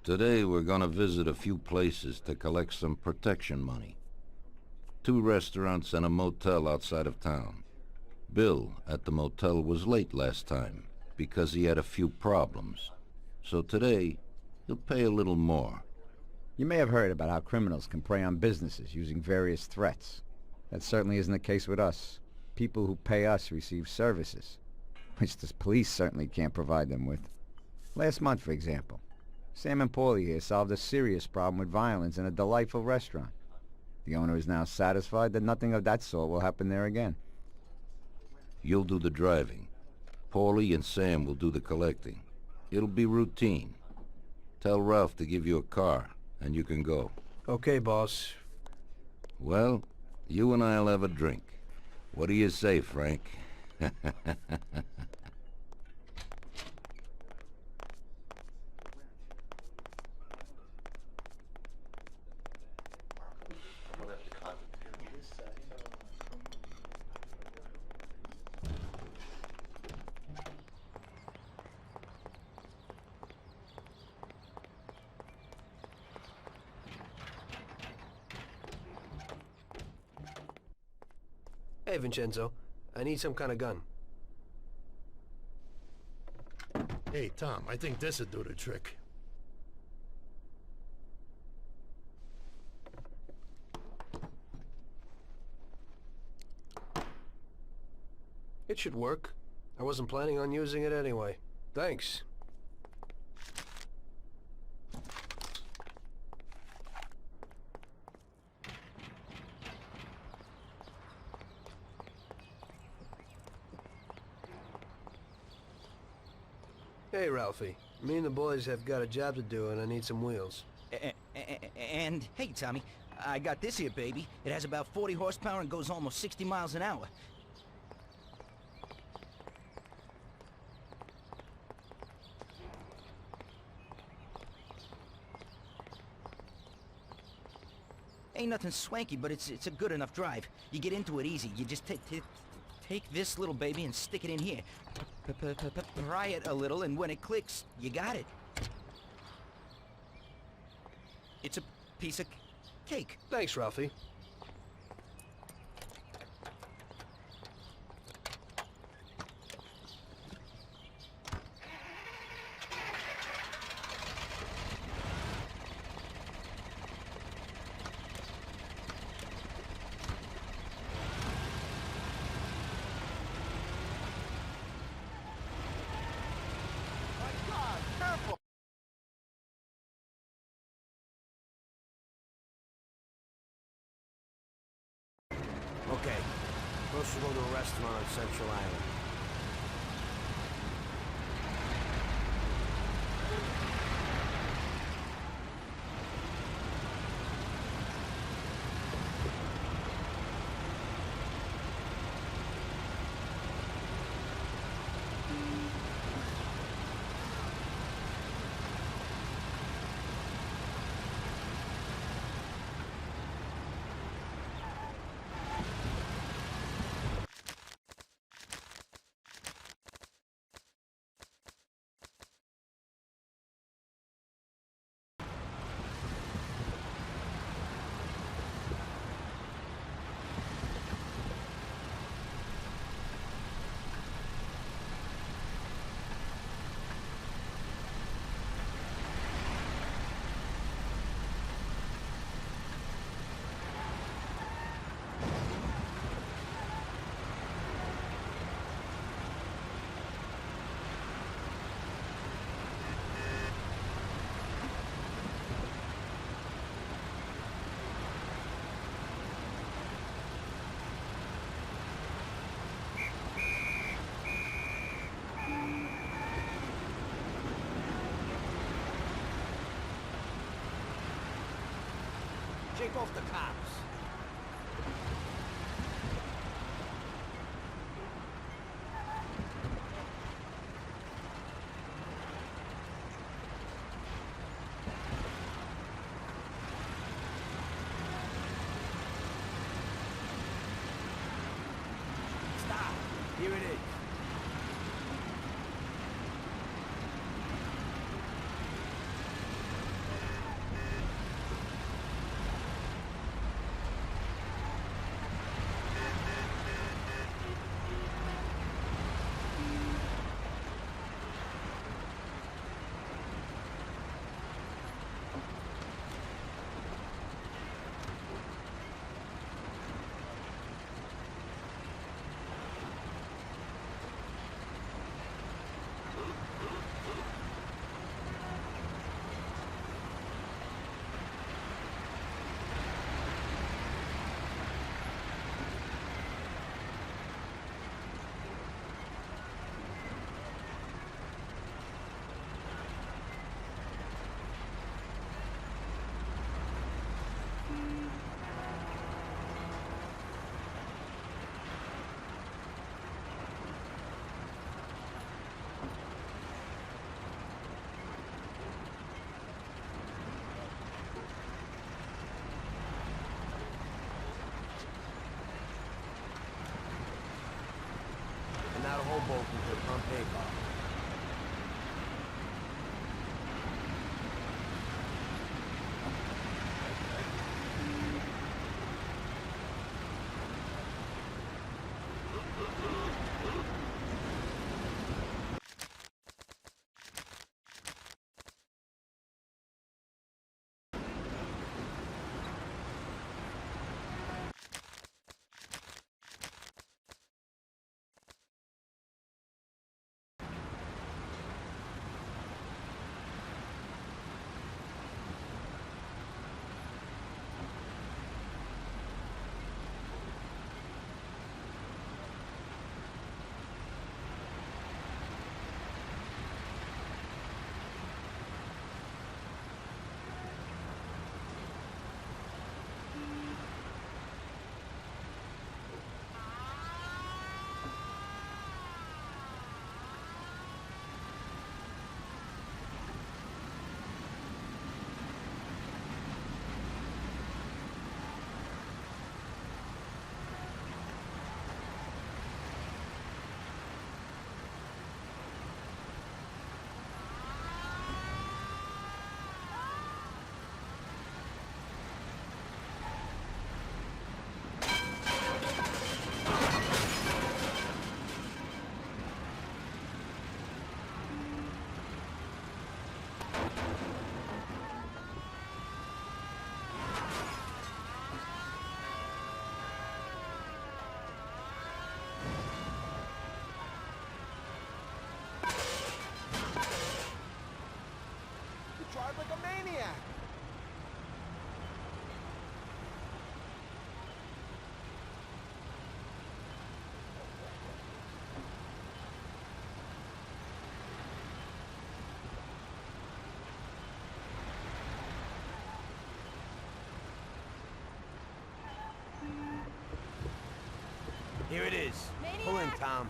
Today we're gonna visit a few places to collect some protection money. 2 restaurants and a motel outside of town. Bill at the motel was late last time because he had a few problems. So today, he'll pay a little more. You may have heard about how criminals can prey on businesses using various threats. That certainly isn't the case with us. People who pay us receive services, which the police certainly can't provide them with. Last month, for example, Sam and Paulie here solved a serious problem with violence in a delightful restaurant. The owner is now satisfied that nothing of that sort will happen there again. You'll do the driving. Paulie and Sam will do the collecting. It'll be routine. Tell Ralph to give you a car, and you can go. Okay, boss. Well, you and I'll have a drink. What do you say, Frank? Hey, Vincenzo. I need some kind of gun. Hey, Tom, I think this'd do the trick. It should work. I wasn't planning on using it anyway. Thanks. Hey, Ralphie. Me and the boys have got a job to do, and I need some wheels. And, hey, Tommy, I got this here, baby. It has about 40 horsepower and goes almost 60 miles an hour. Ain't nothing swanky, but it's a good enough drive. You get into it easy. You just take this little baby and stick it in here. Pry it a little, and when it clicks, you got it. It's a piece of cake. Thanks, Ralphie. Okay, supposed to go to a restaurant on Central Island. Shake off the cops. Stop. Here it is. voltage on paper. Drive like a maniac! Here it is. Pull in, Tom.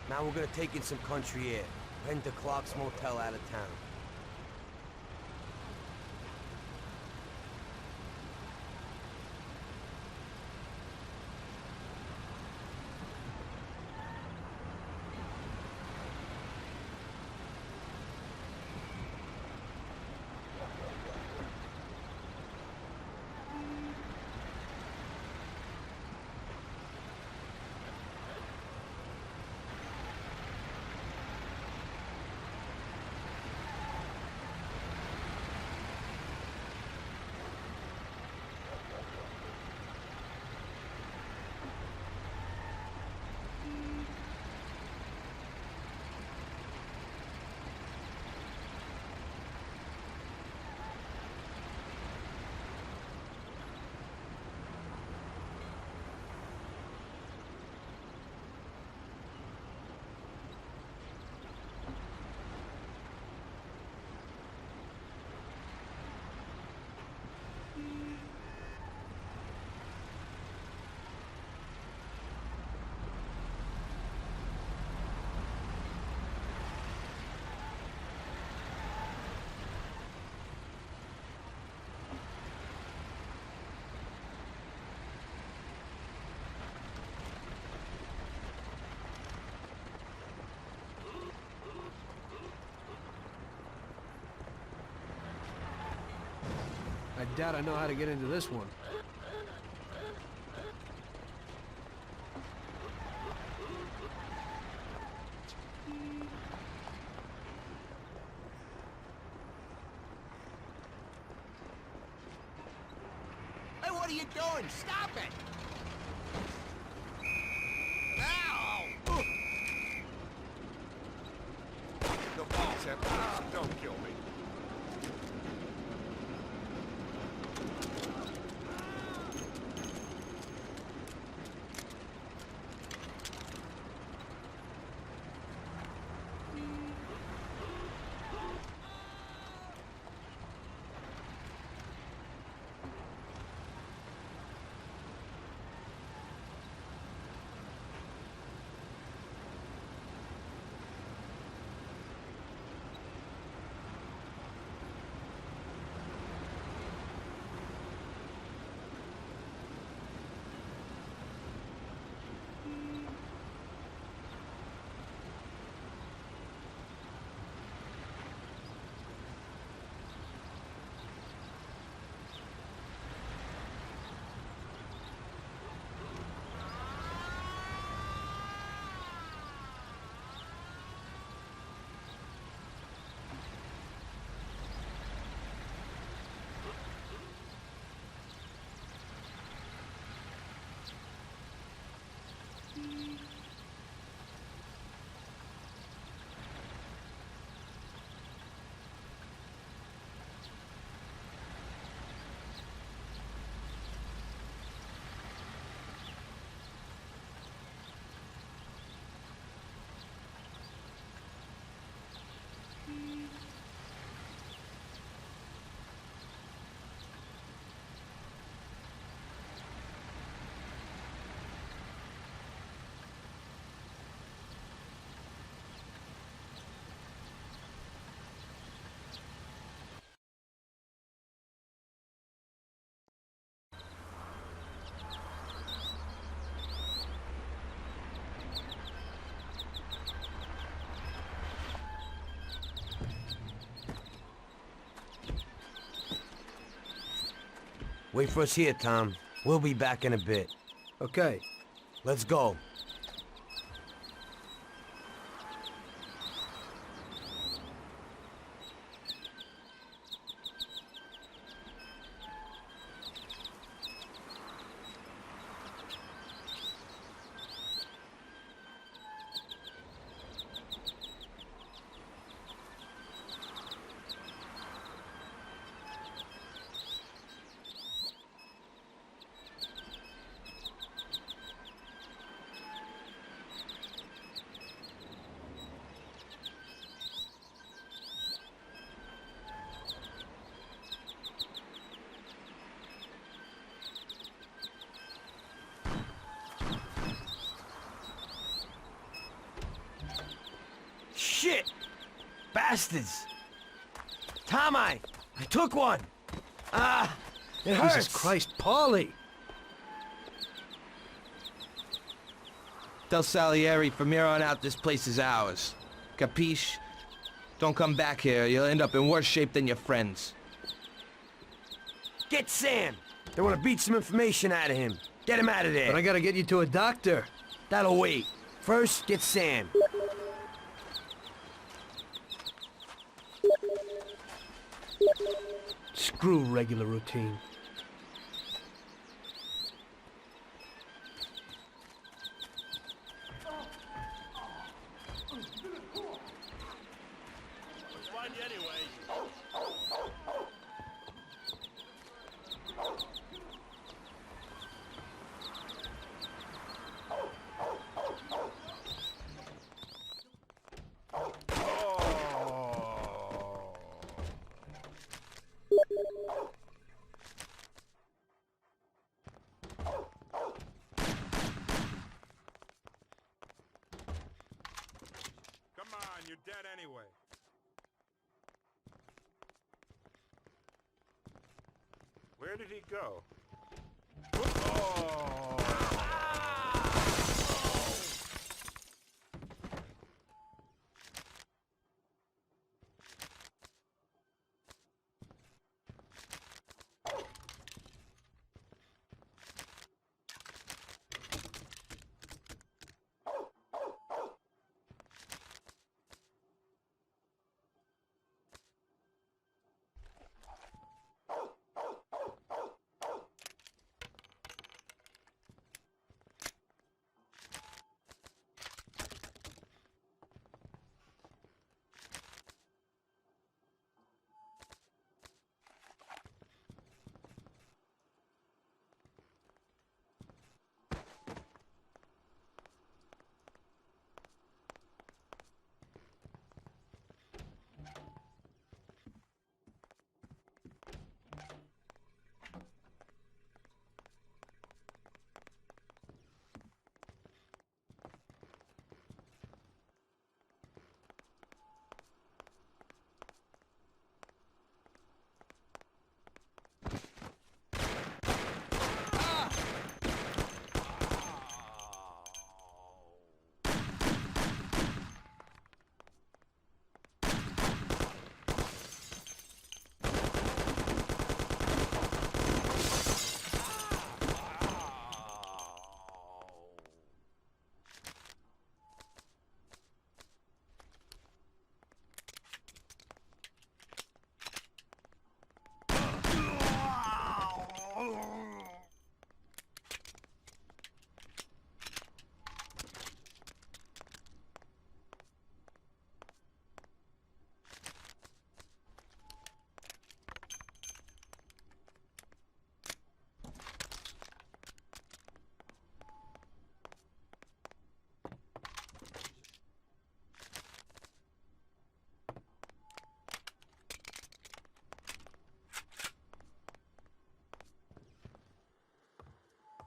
Now we're gonna take in some country air. Heading to Clark's Motel out of town. I doubt I know how to get into this one. Hey, what are you doing? Stop it! Ow! Wait for us here, Tom. We'll be back in a bit. Okay. Let's go. Shit! Bastards! Tom, I took one! It hurts! Jesus Christ, Paulie! Tell Salieri from here on out this place is ours. Capiche? Don't come back here, you'll end up in worse shape than your friends. Get Sam! They want to beat some information out of him. Get him out of there. But I gotta get you to a doctor. That'll wait. First, get Sam. Screw regular routine. Come on, you're dead anyway. Where did he go? Oh!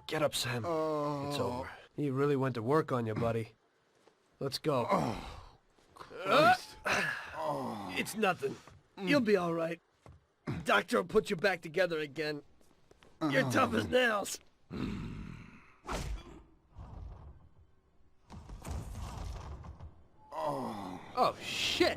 Get up, Sam. It's over. He really went to work on you, buddy. Let's go. It's nothing. You'll be all right. Doctor will put you back together again. You're tough as nails. Oh, shit.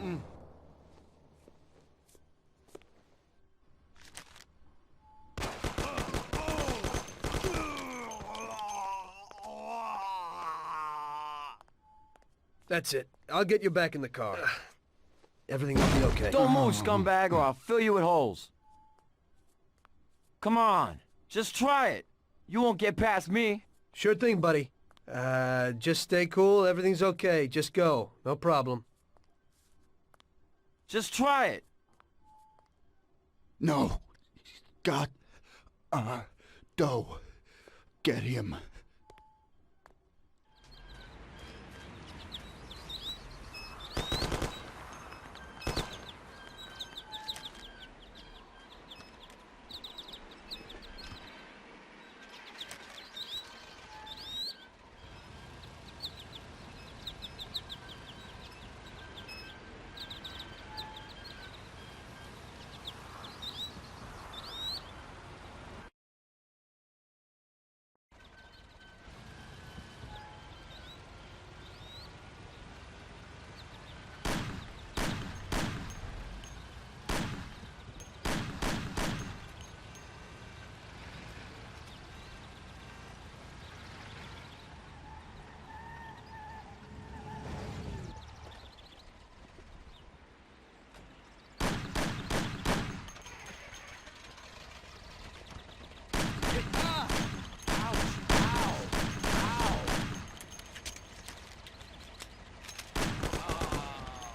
That's it. I'll get you back in the car. Everything will be okay. Don't move, scumbag, or I'll fill you with holes. Come on, just try it. You won't get past me. Sure thing, buddy. Just stay cool. Everything's okay. Just go. No problem. Just try it. No. God. Doe. Get him.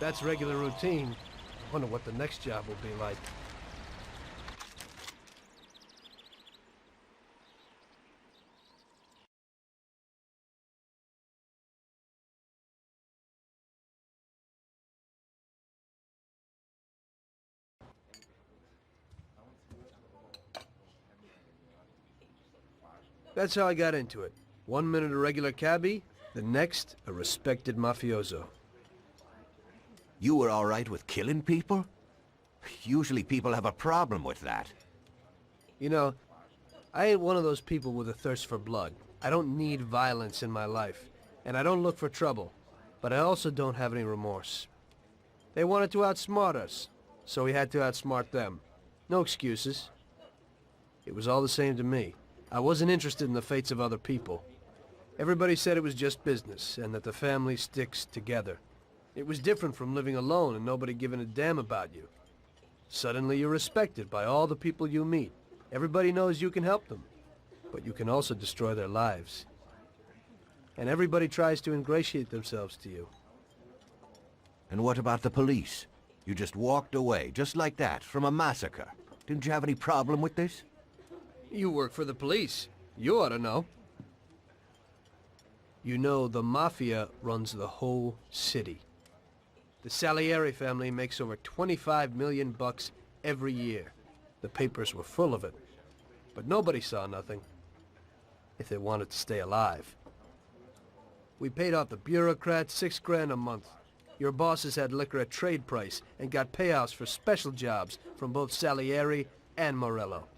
That's regular routine. I wonder what the next job will be like. That's how I got into it. 1 minute a regular cabbie, the next a respected mafioso. You were all right with killing people? Usually people have a problem with that. You know, I ain't one of those people with a thirst for blood. I don't need violence in my life, and I don't look for trouble. But I also don't have any remorse. They wanted to outsmart us, so we had to outsmart them. No excuses. It was all the same to me. I wasn't interested in the fates of other people. Everybody said it was just business, and that the family sticks together. It was different from living alone and nobody giving a damn about you. Suddenly you're respected by all the people you meet. Everybody knows you can help them, but you can also destroy their lives. And everybody tries to ingratiate themselves to you. And what about the police? You just walked away, just like that, from a massacre. Didn't you have any problem with this? You work for the police. You ought to know. You know, the Mafia runs the whole city. The Salieri family makes over 25 million bucks every year. The papers were full of it. But nobody saw nothing. If they wanted to stay alive. We paid off the bureaucrats $6 grand a month. Your bosses had liquor at trade price and got payouts for special jobs from both Salieri and Morello.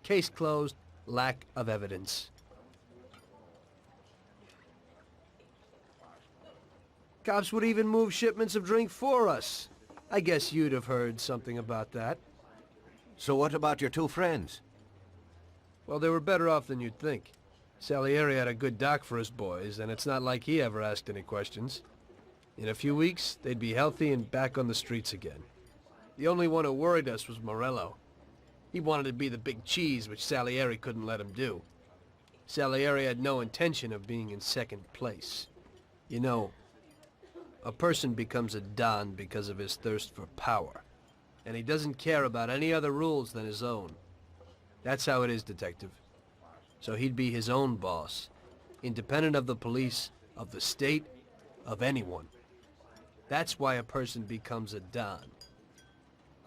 Case closed, lack of evidence. Cops would even move shipments of drink for us. I guess you'd have heard something about that. So what about your two friends? Well, they were better off than you'd think. Salieri had a good doc for his boys, and it's not like he ever asked any questions. In a few weeks, they'd be healthy and back on the streets again. The only one who worried us was Morello. He wanted to be the big cheese, which Salieri couldn't let him do. Salieri had no intention of being in second place. You know, a person becomes a Don because of his thirst for power. And he doesn't care about any other rules than his own. That's how it is, Detective. So he'd be his own boss, independent of the police, of the state, of anyone. That's why a person becomes a Don.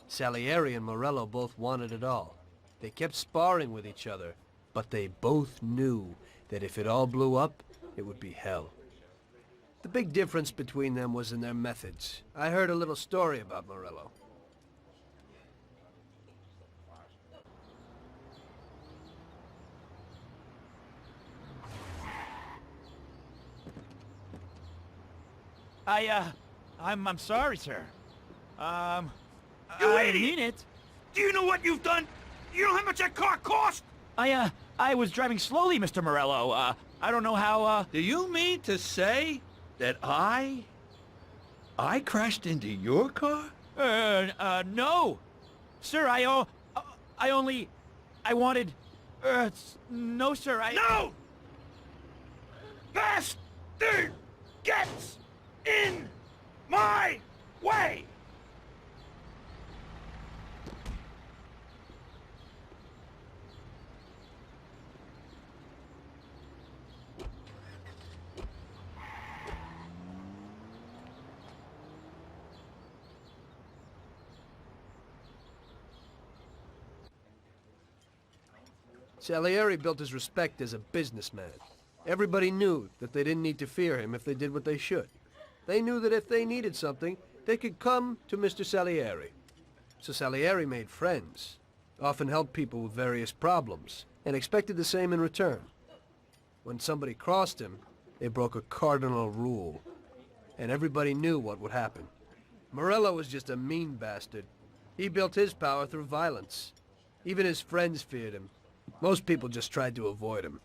Salieri and Morello both wanted it all. They kept sparring with each other, but they both knew that if it all blew up, it would be hell. The big difference between them was in their methods. I heard a little story about Morello. I'm sorry, sir. You I idiot! mean it. Do you know what you've done? You know how much that car cost? I was driving slowly, Mr. Morello. I don't know how, Do you mean to say that I I crashed into your car? No! Sir, I wanted... no, sir, No! Bastard gets in my way! Salieri built his respect as a businessman. Everybody knew that they didn't need to fear him if they did what they should. They knew that if they needed something, they could come to Mr. Salieri. So Salieri made friends, often helped people with various problems, and expected the same in return. When somebody crossed him, they broke a cardinal rule, and everybody knew what would happen. Morello was just a mean bastard. He built his power through violence. Even his friends feared him. Most people just tried to avoid him.